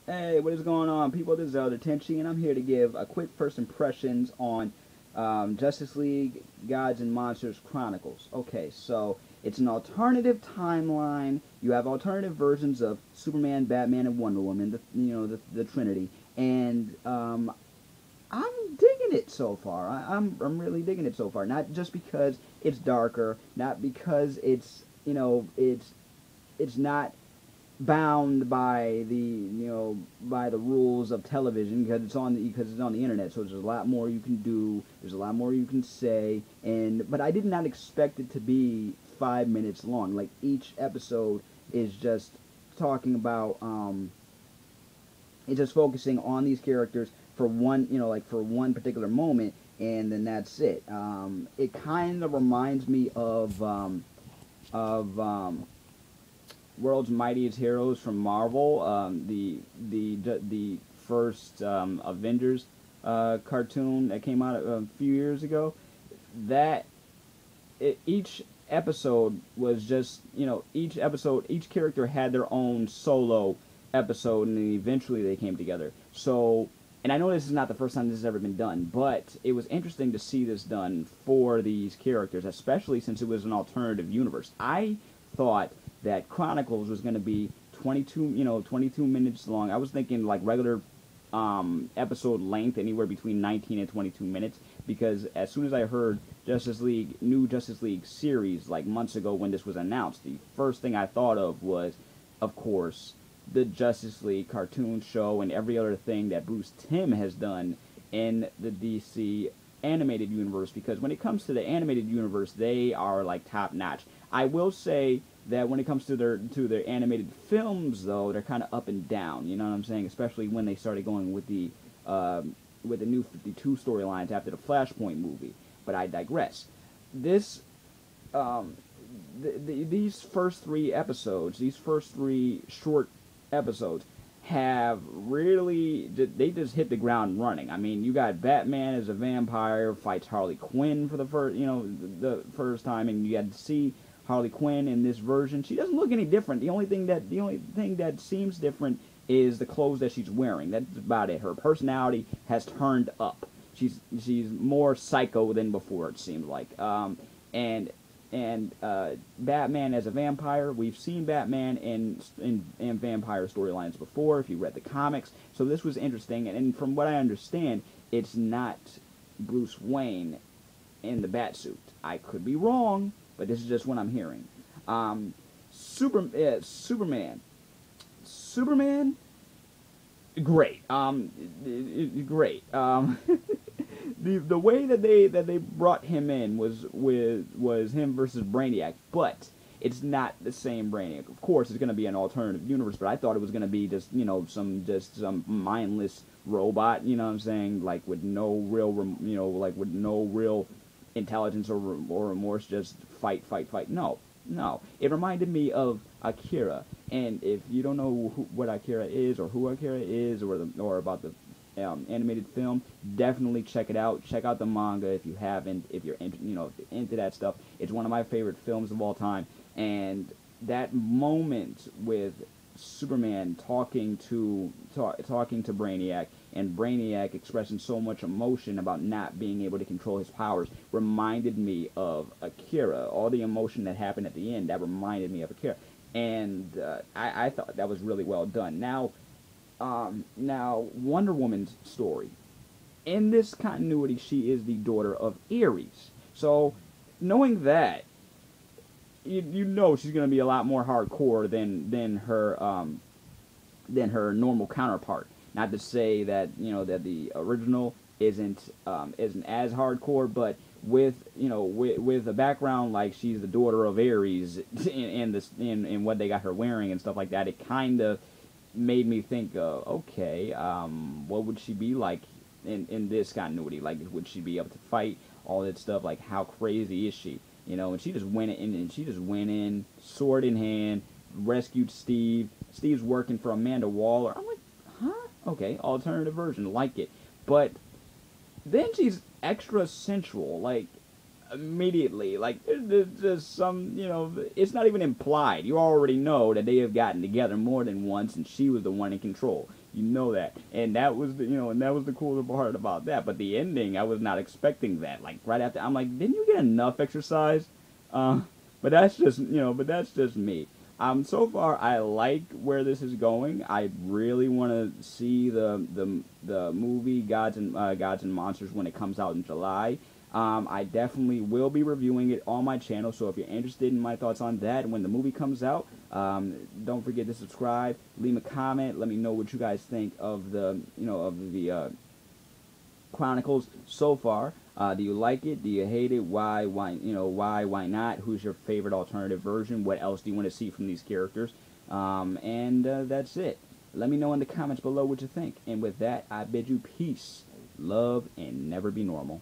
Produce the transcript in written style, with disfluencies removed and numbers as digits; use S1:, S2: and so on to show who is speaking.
S1: Hey, what is going on, people? This is Elder Tenchi, and I'm here to give a quick first impressions on Justice League Gods and Monsters Chronicles. Okay, so it's an alternative timeline. You have alternative versions of Superman, Batman, and Wonder Woman, the Trinity, and I'm digging it so far. I'm really digging it so far. Not just because it's darker, not because it's not bound by the rules of television because it's on the internet, so there's a lot more you can do, there's a lot more you can say, but I did not expect it to be 5 minutes long. Like, each episode is just talking about it's just focusing on these characters for one particular moment, and then that's it. It kind of reminds me of World's Mightiest Heroes from Marvel, the first Avengers cartoon that came out a few years ago. Each episode was just, each character had their own solo episode, and then eventually they came together. So, and I know this is not the first time this has ever been done, but it was interesting to see this done for these characters, especially since it was an alternative universe. I thought that Chronicles was going to be 22 minutes long. I was thinking like regular episode length, anywhere between 19 and 22 minutes, because as soon as I heard new Justice League series, like months ago when this was announced, the first thing I thought of was, of course, the Justice League cartoon show and every other thing that Bruce Timm has done in the DC animated universe, because when it comes to the animated universe, they are like top notch. I will say that when it comes to their animated films, though, they're kind of up and down. You know what I'm saying? Especially when they started going with the new 52 storylines after the Flashpoint movie. But I digress. These first three episodes, these first three short episodes, have really, they just hit the ground running. I mean, you got Batman as a vampire fights Harley Quinn for the first time, and you had to see Harley Quinn in this version. She doesn't look any different. The only thing that seems different is the clothes that she's wearing. That's about it. Her personality has turned up. She's more psycho than before, it seems like. And Batman as a vampire. We've seen Batman in vampire storylines before, if you read the comics. So this was interesting. And from what I understand, it's not Bruce Wayne in the Batsuit. I could be wrong, but this is just what I'm hearing. Superman, great. Great. The way that they brought him in was him versus Brainiac, but it's not the same Brainiac. Of course, it's going to be an alternative universe, but I thought it was going to be just some mindless robot. You know what I'm saying? Like with no real intelligence or remorse, just fight. No. It reminded me of Akira, and if you don't know what Akira is, or who Akira is, or about the animated film, definitely check it out. Check out the manga if you haven't. If you're into that stuff, it's one of my favorite films of all time. And that moment with Superman talking to Brainiac, and Brainiac expressing so much emotion about not being able to control his powers, reminded me of Akira. All the emotion that happened at the end, that reminded me of Akira. And I thought that was really well done. Now Wonder Woman's story. In this continuity, she is the daughter of Ares. So, knowing that, you know she's going to be a lot more hardcore than her normal counterpart. Not to say that that the original isn't as hardcore, but with a background like she's the daughter of Ares in what they got her wearing and stuff like that, it kind of made me think, okay, what would she be like in this continuity? Like, would she be able to fight all that stuff? Like, how crazy is she? And she just went in, sword in hand, rescued Steve. Steve's working for Amanda Waller. I'm like, huh? Okay, alternative version, like it. But then she's extra sensual. Like, immediately. Like, there's just some, it's not even implied. You already know that they have gotten together more than once, and she was the one in control. You know that, and that was the cooler part about that. But the ending, I was not expecting that. Like right after, I'm like, didn't you get enough exercise? But that's just me. So far I like where this is going. I really want to see the movie Gods and Monsters when it comes out in July. I definitely will be reviewing it on my channel, so if you're interested in my thoughts on that when the movie comes out, don't forget to subscribe, leave a comment, let me know what you guys think of the Chronicles so far. Do you like it? Do you hate it? Why? Why not? Who's your favorite alternative version? What else do you want to see from these characters? And that's it. Let me know in the comments below what you think. And with that, I bid you peace, love, and never be normal.